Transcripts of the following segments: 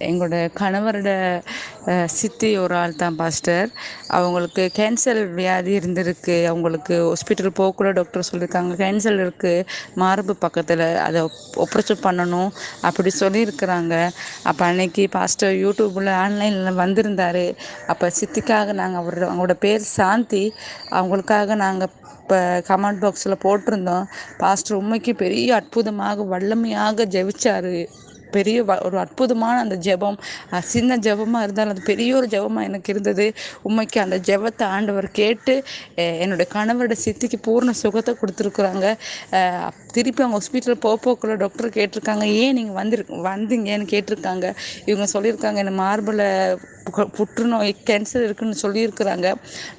எங்களோட கணவரோட சித்தி ஒரு ஆள் தான் பாஸ்டர். அவங்களுக்கு கேன்சர் வியாதி இருந்திருக்கு. அவங்களுக்கு ஹாஸ்பிட்டல் போகக்கூட டாக்டர் சொல்லியிருக்காங்க, கேன்சர் இருக்குது மார்பு பக்கத்தில், அதை ஆப்ரேஷன் பண்ணணும் அப்படி சொல்லியிருக்கிறாங்க. அப்போ அன்னைக்கு பாஸ்டர் யூடியூப்பில் ஆன்லைனில் வந்திருந்தார். அப்போ சித்திக்காக நாங்கள் அவங்களோட பேர் சாந்தி, அவங்களுக்காக நாங்கள் இப்போ கமெண்ட் பாக்ஸில் போட்டிருந்தோம். பாஸ்டர் உண்மைக்கு பெரிய அற்புதமாக வல்லமையாக ஜெபிச்சார். பெரிய ஒரு அற்புதமான அந்த ஜெபம், சின்ன ஜெபமாக இருந்தாலும் அது பெரிய ஒரு ஜெபமாக எனக்கு இருந்தது. உண்மைக்கு அந்த ஜெபத்தை ஆண்டவர் கேட்டு என்னுடைய கணவரோட சித்திக்கு பூர்ண சுகத்தை கொடுத்துருக்குறாங்க. திருப்பி அவங்க ஹாஸ்பிட்டல் போக்குள்ள டாக்டர் கேட்டிருக்காங்க, ஏன் நீங்கள் வந்தீங்கன்னு கேட்டிருக்காங்க. இவங்க சொல்லியிருக்காங்க, என்ன மார்பில் புற்றுநோய் கேன்சர் இருக்குன்னு சொல்லியிருக்கிறாங்க.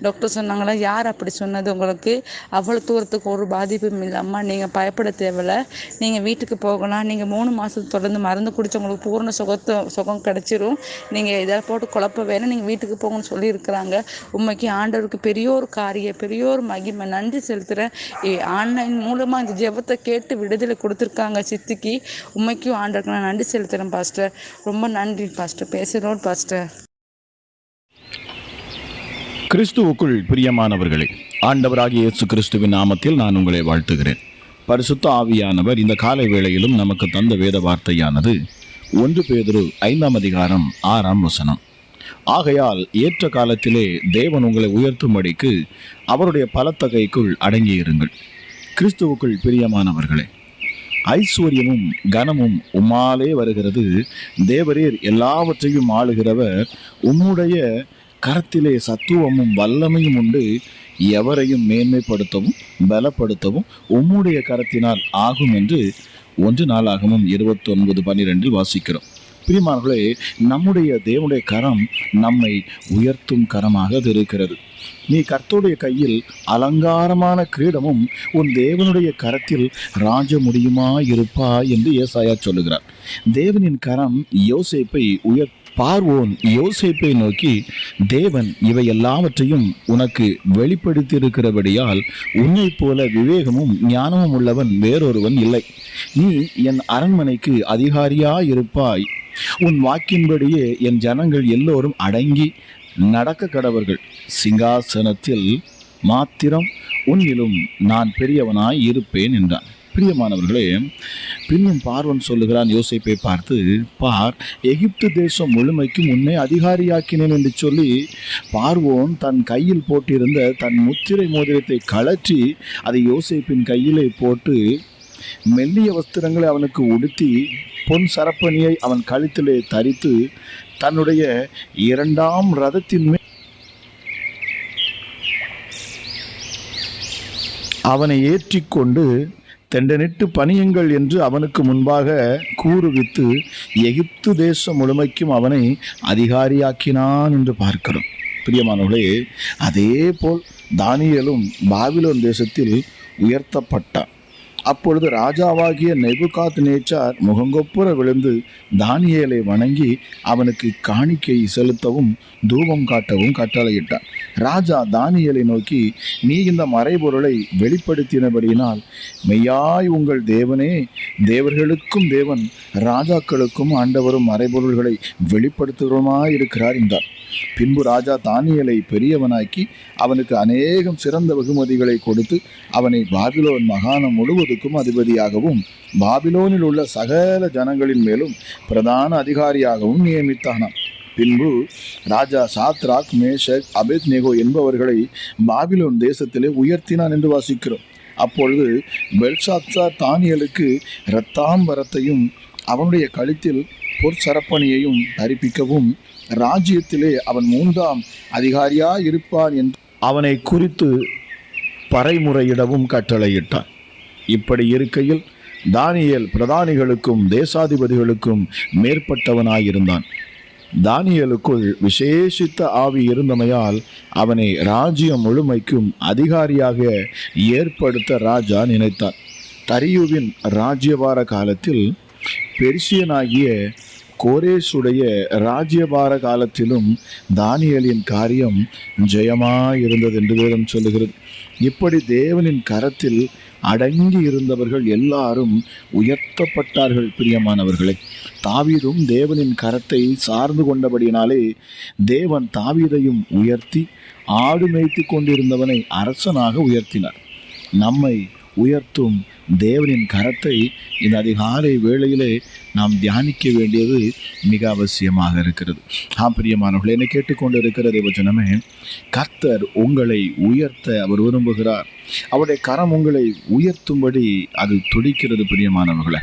டாக்டர் சொன்னாங்களா, யார் அப்படி சொன்னது உங்களுக்கு? அவ்வளோ தூரத்துக்கு ஒரு பாதிப்பும் இல்லாமல் நீங்கள் பயப்பட தேவையில்லை, நீங்கள் வீட்டுக்கு போகலாம், நீங்கள் 3 மாதம் தொடர்ந்து மருந்து குடிச்சு உங்களுக்கு பூர்ண சுகம் கிடைச்சிரும், நீங்கள் இதை போட்டு குழப்ப வேணும், நீங்கள் வீட்டுக்கு போகணும்னு சொல்லியிருக்கிறாங்க. உண்மைக்கு ஆண்டவருக்கு பெரிய ஒரு காரியம், பெரிய ஒரு மகிமை, நன்றி செலுத்துகிறேன். ஆன்லைன் மூலமாக இந்த ஜெபத்தை கேட்டு விடுதலை கொடுத்துருக்காங்க சித்திக்கு. உண்மைக்கும் ஆண்டவருக்கு நான் நன்றி செலுத்துகிறேன் பாஸ்டர். ரொம்ப நன்றி பாஸ்டர். பேசுகிறோம் பாஸ்டர். கிறிஸ்துவுக்குள் பிரியமானவர்களே, ஆண்டவராகிய இயேசு கிறிஸ்துவின் நாமத்தில் நான் உங்களை வாழ்த்துகிறேன். பரிசுத்த ஆவியானவர் இந்த காலை வேளையிலும் நமக்கு தந்த வேத வார்த்தையானது 1 பேதுரு 5:6 ஆகையால் ஏற்ற காலத்திலே தேவன் உங்களை உயர்த்தும்படிக்கு அவருடைய பலத்த கைக்குள் அடங்கியிருங்கள். கிறிஸ்துவுக்குள் பிரியமானவர்களே, ஐஸ்வர்யமும் கனமும் உம்மாலே வருகிறது. தேவரீர் எல்லாவற்றையும் ஆளுகிறவர். உம்முடைய கரத்திலே சத்துவமும் வல்லமையும் உண்டு. எவரையும் மேன்மைப்படுத்தவும் பலப்படுத்தவும் உம்முடைய கரத்தினால் ஆகும் என்று 1 நாளாகமும் 29:12 வாசிக்கிறோம். பிரியமானவர்களே, நம்முடைய தேவனுடைய கரம் நம்மை உயர்த்தும் கரமாக இருக்கிறது. நீ கர்த்தருடைய கையில் அலங்காரமான கிரீடமும் உன் தேவனுடைய கரத்தில் ராஜ முடியுமா இருப்பா என்று ஏசாயா சொல்லுகிறார். தேவனின் கரம் யோசேப்பை பார்வோன் யோசேப்பை நோக்கி, தேவன் இவை எல்லாவற்றையும் உனக்கு வெளிப்படுத்தியிருக்கிறபடியால் உன்னை போல விவேகமும் ஞானமும் உள்ளவன் வேறொருவன் இல்லை. நீ என் அரண்மனைக்கு அதிகாரியாயிருப்பாய். உன் வாக்கின்படியே என் ஜனங்கள் எல்லோரும் அடங்கி நடக்க கடவர்கள். சிங்காசனத்தில் மாத்திரம் உன்னிலும் நான் பெரியவனாய் இருப்பேன் என்றான். பிரியமானவர்களே, பின்னும் பார்வன் சொல்லுகிறான் யோசேப்பை பார்த்து, பார், எகிப்து தேசம் முழுமைக்கும் உன்னை அதிகாரியாக்கினேன் என்று சொல்லி பார்வோன் தன் கையில் போட்டிருந்த தன் முத்திரை மோதிரத்தை கழற்றி அதை யோசேப்பின் கையிலே போட்டு மெல்லிய வஸ்திரங்களை அவனுக்கு உடுத்தி பொன் சரப்பணியை அவன் கழுத்திலே தரித்து தன்னுடைய 2ஆம் ரதத்தின் மேல் அவனை ஏற்றிக்கொண்டு தெண்டனிட்டு பணியுங்கள் என்று அவனுக்கு முன்பாக கூறுவித்து எகிப்து தேசம் முழுமைக்கும் அவனை அதிகாரியாக்கினான் என்று பார்க்கிறோம். பிரியமானவர்களே, அதே போல் தானியேலும் பாபிலோன் தேசத்தில் உயர்த்தப்பட்டான். அப்பொழுது ராஜாவாகிய நேபுகாத்நேச்சார் முகங்கொப்புற விழுந்து தானியேலை வணங்கி அவனுக்கு காணிக்கை செலுத்தவும் தூபம் காட்டவும் கட்டளையிட்டார். ராஜா தானியேலை நோக்கி, நீ இந்த மறைபொருளை வெளிப்படுத்தினபடியினால் மெய்யாய் உங்கள் தேவனே தேவர்களுக்கும் தேவன், ராஜாக்களுக்கும் ஆண்டவரும் மறைபொருள்களை வெளிப்படுத்துகிறோமாயிருக்கிறார் என்றார். பின்பு ராஜா தானியேலை பெரியவனாக்கி அவனுக்கு அநேகம் சிறந்த வெகுமதிகளை கொடுத்து அவனை பாபிலோன் மாகாணம் முழுவதுக்கும் அதிபதியாகவும் பாபிலோனில் உள்ள சகல ஜனங்களின் மேலும் பிரதான அதிகாரியாகவும் நியமித்தானாம். பின்பு ராஜா சாத்ராக், மேஷக், அபேத்நேகோ என்பவர்களை பாபிலோன் தேசத்திலே உயர்த்தினான் என்று வாசிக்கிறோம். அப்பொழுது பெல்ஷாத்சார் தானியேலுக்கு இரத்தாம்பரத்தையும் அவனுடைய கழுத்தில் பொற்சரப்பணியையும் தரிப்பிக்கவும் ராஜ்யத்திலே அவன் 3ஆம் அதிகாரியாய் இருப்பான் என்று அவனை குறித்து பறைமுறையிடவும் கட்டளையிட்டான். இப்படி இருக்கையில் தானியேல் பிரதானிகளுக்கும் தேசாதிபதிகளுக்கும் மேற்பட்டவனாயிருந்தான். தானியேலுக்குள் விசேஷித்த ஆவி இருந்தமையால் அவனை ராஜ்யம் முழுமைக்கும் அதிகாரியாக ஏற்படுத்த ராஜா நினைத்தார். தரியுவின் ராஜ்யபார காலத்தில் பெர்சியனாகிய கோரேசுடைய ராஜ்யபார காலத்திலும் தானியேலின் காரியம் ஜெயமாயிருந்தது என்று வேதம் சொல்லுகிறது. இப்படி தேவனின் கரத்தில் அடங்கி இருந்தவர்கள் எல்லாரும் உயர்த்தப்பட்டார்கள். பிரியமானவர்களே, தாவீதும் தேவனின் கரத்தை சார்ந்து கொண்டபடியினாலே தேவன் தாவீதையும் உயர்த்தி ஆடு மேய்த்து கொண்டிருந்தவனை அரசனாக உயர்த்தினார். நம்மை உயர்த்தும் தேவனின் கரத்தை இந்த அதிகாலை வேளையிலே நாம் தியானிக்க வேண்டியது மிக அவசியமாக இருக்கிறது. பிரியமானவர்களே, என்னை கேட்டுக்கொண்டு இருக்கிற தேவஜனமே, கர்த்தர் உங்களை உயர்த்த அவர் விரும்புகிறார். அவருடைய கரம் உங்களை உயர்த்தும்படி அது துடிக்கிறது. பிரியமானவர்களே,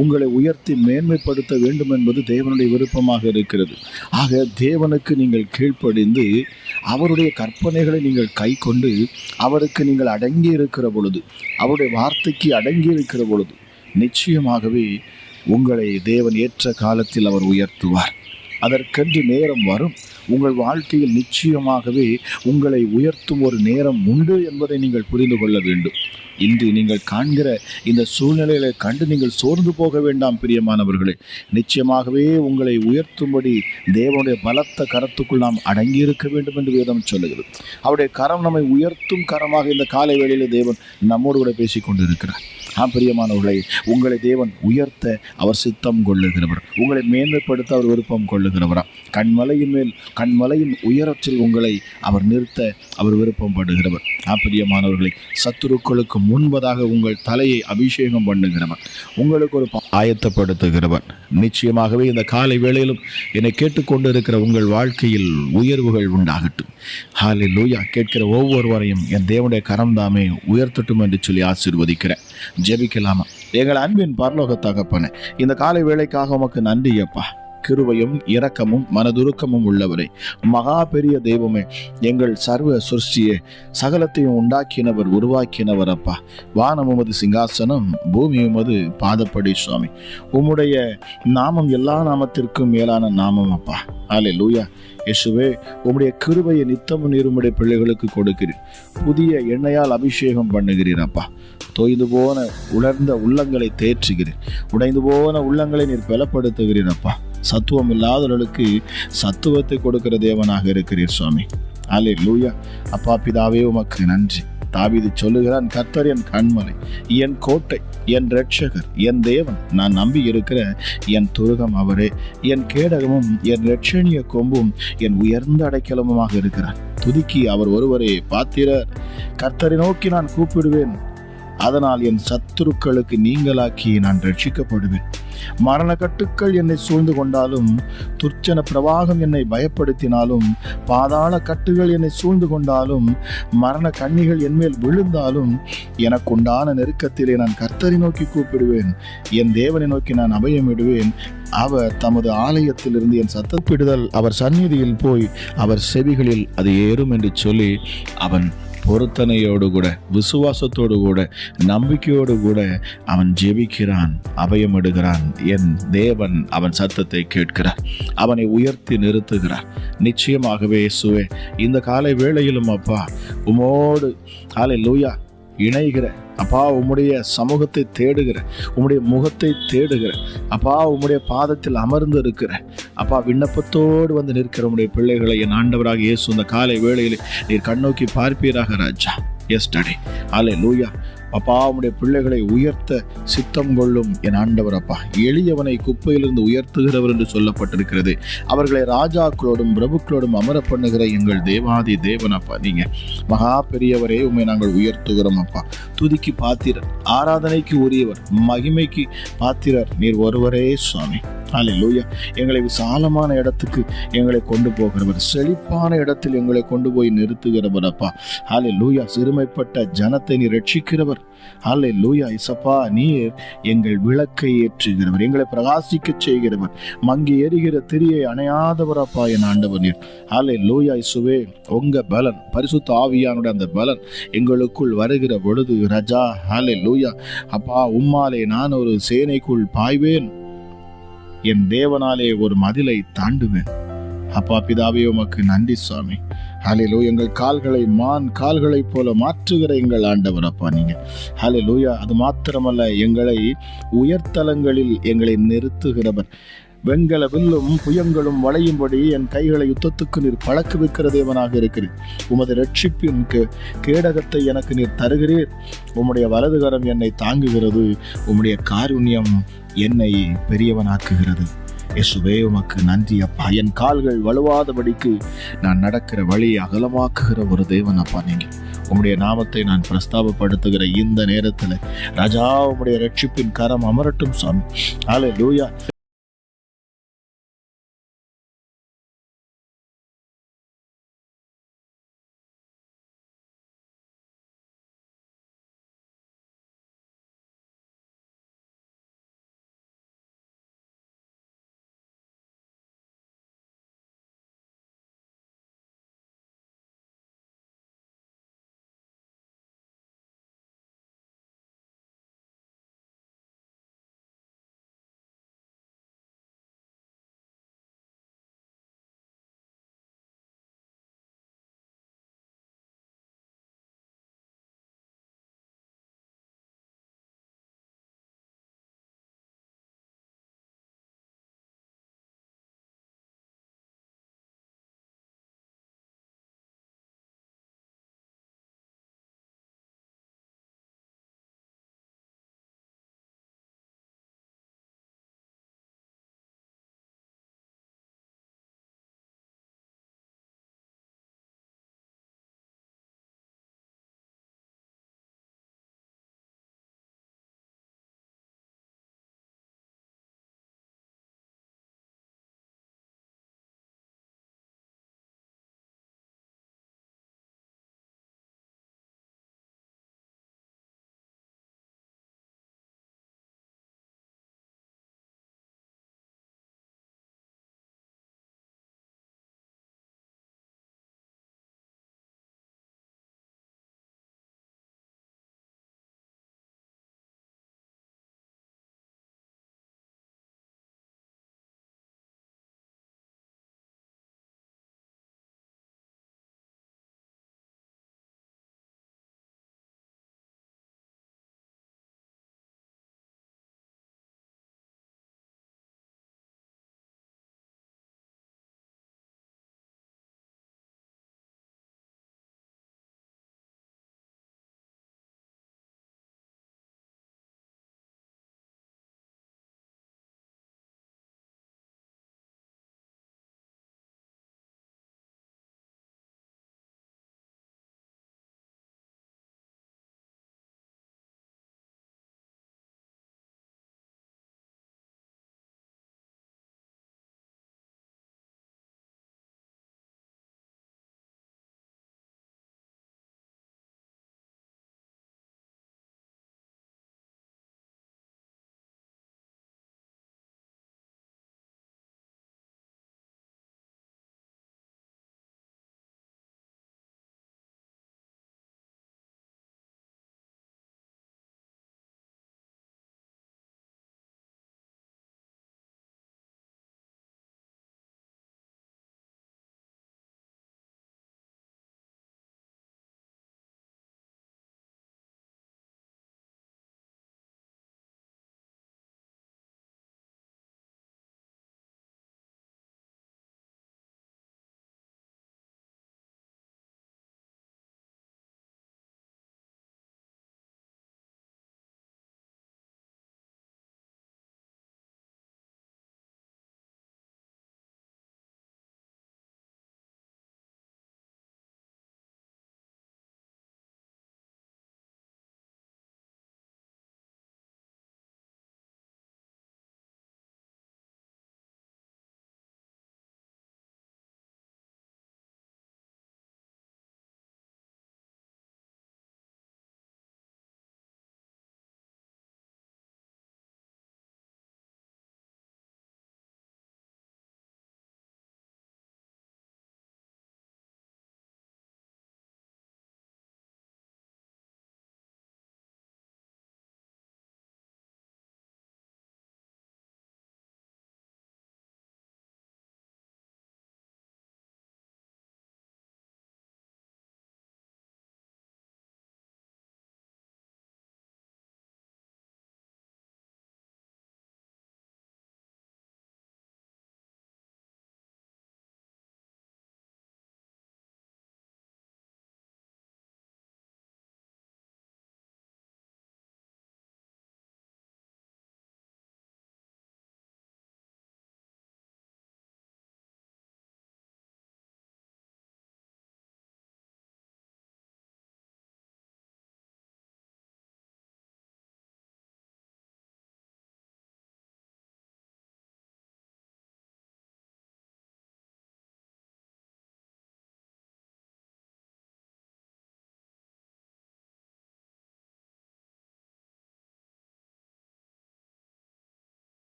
உங்களை உயர்த்தி மேன்மைப்படுத்த வேண்டும் என்பது தேவனுடைய விருப்பமாக இருக்கிறது. ஆக தேவனுக்கு நீங்கள் கீழ்ப்படிந்து அவருடைய கற்பனைகளை நீங்கள் கை கொண்டு அவருக்கு நீங்கள் அடங்கி இருக்கிற பொழுது, அவருடைய வார்த்தைக்கு அடங்கி இருக்கிற பொழுது, நிச்சயமாகவே உங்களை தேவன் ஏற்ற காலத்தில் அவர் உயர்த்துவார். அதற்கென்று நேரம் வரும். உங்கள் வாழ்க்கையில் நிச்சயமாகவே உங்களை உயர்த்தும் ஒரு நேரம் உண்டு என்பதை நீங்கள் புரிந்து கொள்ள வேண்டும். இன்று நீங்கள் காண்கிற இந்த சூழ்நிலைகளை கண்டு நீங்கள் சோர்ந்து போக வேண்டாம். பிரியமானவர்களே, நிச்சயமாகவே உங்களை உயர்த்தும்படி தேவனுடைய பலத்த கரத்துக்குள் நாம் அடங்கியிருக்க வேண்டும் என்று வேதம் சொல்லுகிறது. அவருடைய கரம் நம்மை உயர்த்தும் கரமாக இந்த காலை வேளையில் தேவன் நம்மோடு கூட பேசிக் கொண்டிருக்கிறார். பிரியமானவர்களே, உங்களை தேவன் உயர்த்த அவர் சித்தம் கொள்ளுகிறவர். உங்களை மேன்மைப்படுத்த அவர் விருப்பம் கொள்ளுகிறவரா? கண்மலையின் மேல் கண்மலையின் உயரத்தில் உங்களை அவர் நிறுத்த அவர் விருப்பம் படுகிறவர். பிரியமானவர்களை, சத்துருக்களுக்கு முன்பதாக உங்கள் தலையை அபிஷேகம் பண்ணுகிறவர், உங்களுக்கு ஒரு ஆயத்தப்படுத்துகிறவர். நிச்சயமாகவே இந்த காலை வேளையிலும் என்னை கேட்டுக்கொண்டு இருக்கிற உங்கள் வாழ்க்கையில் உயர்வுகள் உண்டாகட்டும். ஹல்லேலூயா. கேட்கிற ஒவ்வொருவரையும் என் தேவனுடைய கரம்தாமே உயர்த்தட்டும் என்று சொல்லி ஆசீர்வதிக்கிறேன். ஜெபிக்கலாமா? எங்கள் அன்பின் பரலோக தகப்பனே, இந்த காலை வேளைக்காக உமக்கு நன்றி அப்பா. கிருபையும் இரக்கமும் மனதுருக்கமும் உள்ளவரே, மகா பெரிய தெய்வமே, எங்கள் சர்வ சிருஷ்டியே, சகலத்தையும் உண்டாக்கினவர் உருவாக்கினவர் அப்பா. வானம் உமது சிங்காசனம், பூமி உமது பாதப்படி சுவாமி. உம்முடைய நாமம் எல்லா நாமத்திற்கும் மேலான நாமம் அப்பா. ஹல்லேலூயா. இயேசுவே, உம்முடைய கிருபையை நித்தமும் நீர் உம்முடைய பிள்ளைகளுக்கு கொடுக்கிறீர். புதிய எண்ணெயால் அபிஷேகம் பண்ணுகிறீர் அப்பா. தொய்ந்து போன உலர்ந்த உள்ளங்களை தேற்றுகிறீர். உடைந்து போன உள்ளங்களை நீர் பலப்படுத்துகிறீர் அப்பா. சத்துவம் இல்லாதவர்களுக்கு சத்துவத்தை கொடுக்கிற தேவனாக இருக்கிறீர் சுவாமி. ஹல்லேலூயா. அப்பா பிதாவே, உமக்கு நன்றி. தாவீது சொல்லுகிறான், கர்த்தர் என் கண்மலை, என் கோட்டை, என் இரட்சகர், என் தேவன், நான் நம்பி இருக்கிற என் துருகம் அவரே, என் கேடகமும் என் இரட்சணிய கொம்பும் என் உயர்ந்த அடைக்கலமுமாக இருக்கிறார். துதிக்கி அவர் ஒருவரே பாத்திரர். கர்த்தரை நோக்கி நான் கூப்பிடுவேன், அதனால் என் சத்துருக்களுக்கு நீங்களாக்கி நான் ரட்சிக்கப்படுவேன். மரண கட்டுக்கள் என்னை சூழ்ந்து கொண்டாலும், துர்ச்சன பிரவாகம் என்னை பயப்படுத்தினாலும், பாதாள கட்டுகள் என்னை சூழ்ந்து கொண்டாலும், மரண கண்ணிகள் என்மேல் விழுந்தாலும், எனக்குண்டான நெருக்கத்திலே நான் கர்த்தரை நோக்கி கூப்பிடுவேன். என் தேவனை நோக்கி நான் அபயமிடுவேன். அவர் தமது ஆலயத்திலிருந்து என் சத்தப்பிடுதல் அவர் சந்நிதியில் போய் அவர் செவிகளில் அது ஏறும் என்று சொல்லி அவன் பொருத்தனையோடு கூட, விசுவாசத்தோடு கூட, நம்பிக்கையோடு கூட அவன் ஜெபிக்கிறான், அபயமிடுகிறான். என் தேவன் அவன் சத்தத்தை கேட்கிறார், அவனை உயர்த்தி நிறுத்துகிறார். நிச்சயமாகவே இயேசுவே, இந்த காலை வேளையிலும் அப்பா உமோடு ஹல்லேலூயா இணைகிற அப்பா, உம்முடைய சமூகத்தை தேடுகிற, உம்முடைய முகத்தை தேடுகிற அப்பா, உம்முடைய பாதத்தில் அமர்ந்து இருக்கிற அப்பா, விண்ணப்பத்தோடு வந்து நிற்கிற உம்முடைய பிள்ளைகளை என் ஆண்டவராக இயேசு இந்த காலை வேளையில் நீர் கண்ணோக்கி பார்ப்பீராக ராஜா. எஸ்டே ஹல்லேலூயா. அப்பா, உம்முடைய பிள்ளைகளை உயர்த்த சித்தம் கொள்ளும் என் ஆண்டவர் அப்பா. எளியவனை குப்பையிலிருந்து உயர்த்துகிறவர் என்று சொல்லப்பட்டிருக்கிறது. அவர்களை ராஜாக்களோடும் பிரபுக்களோடும் அமர பண்ணுகிற எங்கள் தேவாதி தேவன் அப்பா. நீங்க மகா பெரியவரே, உம்மை நாங்கள் உயர்த்துகிறோம் அப்பா. துதிக்கு பாத்திரர், ஆராதனைக்கு உரியவர், மகிமைக்கு பாத்திரர் நீர் ஒருவரே சுவாமி. ஹல்லேலூயா. எங்களை விசாலமான இடத்துக்கு எங்களை கொண்டு போகிறவர், செழிப்பான இடத்தில் எங்களை கொண்டு போய் நிறுத்துகிறவர் அப்பா. ஹல்லேலூயா. சிறுமைப்பட்ட ஜனத்தை நீர் ரட்சிக்கிறவர். ஹல்லேலூயா. இசப்பா, நீர் எங்கள் விளக்கை ஏற்றுகிறவர், எங்களை பிரகாசிக்க செய்கிறவர், மங்கி எரிகிற திரியை அணையாதவர் அப்பா என் ஆண்டவர் நீர். ஹல்லேலூயா. இசுவே, உங்க பலன், பரிசுத்த ஆவியானுடைய அந்த பலன் எங்களுக்குள் வருகிற பொழுது ராஜா, ஹல்லேலூயா அப்பா, உம்மாலே நான் ஒரு சேனைக்குள் பாய்வேன், என் தேவனாலே ஒரு மதிலை தாண்டுவேன். அப்பா பிதாவே, உமக்கு நன்றி சுவாமி. ஹல்லேலூயா. எங்கள் கால்களை மான் கால்களைப் போல மாற்றுகிற எங்கள் ஆண்டவர் அப்பா நீங்க. ஹல்லேலூயா. அது மாத்திரமல்ல, எங்களை உயர்தலங்களில் எங்களை நிறுத்துகிறவர். வெண்கல வில்லும் புயங்களும் வளையும்படி என் கைகளை யுத்தத்துக்கு நீர் பழக்குவிக்கிற தேவனாக இருக்கிறீர். உமது ரட்சிப்பின் கேடகத்தை எனக்கு நீர் தருகிறீர். உம்முடைய வலதுகரம் என்னை தாங்குகிறது. உம்முடைய காருண்யம் என்னை பெரியவனாக்குகிறது. இயேசுவே, உமக்கு நன்றி அப்பா. என் கால்கள் வலுவாதபடிக்கு நான் நடக்கிற வழியை அகலமாக்குகிற ஒரு தேவன் அப்பா. நீங்க உம்முடைய நாமத்தை நான் பிரஸ்தாபப்படுத்துகிற இந்த நேரத்தில் ராஜா, உம்முடைய ரட்சிப்பின் கரம் அமரட்டும் சாமி. ஹல்லேலூயா.